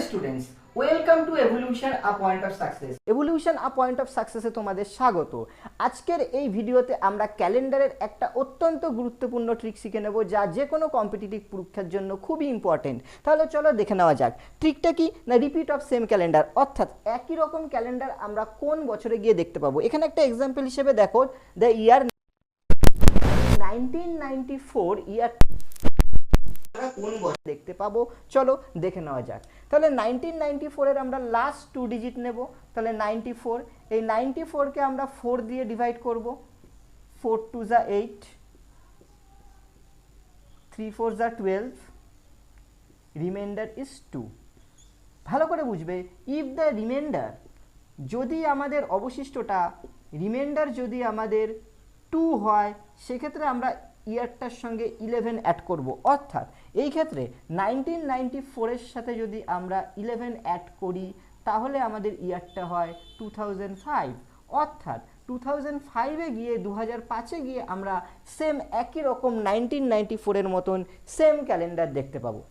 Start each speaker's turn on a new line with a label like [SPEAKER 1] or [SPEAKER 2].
[SPEAKER 1] Students, welcome to evolution a point of success. Evolution a point of সাকসেসে তোমাদের স্বাগত। আজকের এই ভিডিওতে আমরা ক্যালেন্ডারের একটা অত্যন্ত গুরুত্বপূর্ণ ট্রিক শিখে নেব, যা যে কোনো কম্পিটিটিভ পরীক্ষার জন্য খুবই ইম্পর্টেন্ট। তাহলে চলো দেখে নেওয়া যাক। ট্রিকটা কি না, রিপিট অফ সেম ক্যালেন্ডার, অর্থাৎ একই রকম ক্যালেন্ডার আমরা কোন বছরে গিয়ে দেখতে পাবো। এখানে একটা এক্সাম্পল হিসেবে দেখো, দ্য ইয়ার 1994 ইয়ার কোন বছর দেখতে পাবো, চলো দেখে নেওয়া যাক। তাহলে 1994 এর আমরা লাস্ট 2 ডিজিট নেব, তাহলে 94। এই 94কে আমরা 4 দিয়ে ডিভাইড করব। 4 2 যা 8, 3 4 যা 12, রিমাইন্ডার ইজ 2। ভালো করে বুঝবে, ইফ দ্য রিমাইন্ডার, যদি আমাদের অবশিষ্টটা রিমাইন্ডার যদি আমাদের 2 হয়, সেক্ষেত্রে আমরা ইয়ারটার সঙ্গে 11 অ্যাড করব। অর্থাৎ এই ক্ষেত্রে 1994 এর সাথে যদি আমরা 11 অ্যাড করি, তাহলে আমাদের ইয়ারটা হয় 2005। অর্থাৎ 2005-এ গিয়ে 2005-এ গিয়ে আমরা সেম একই রকম 1994 এর মতন সেম ক্যালেন্ডার দেখতে পাবো।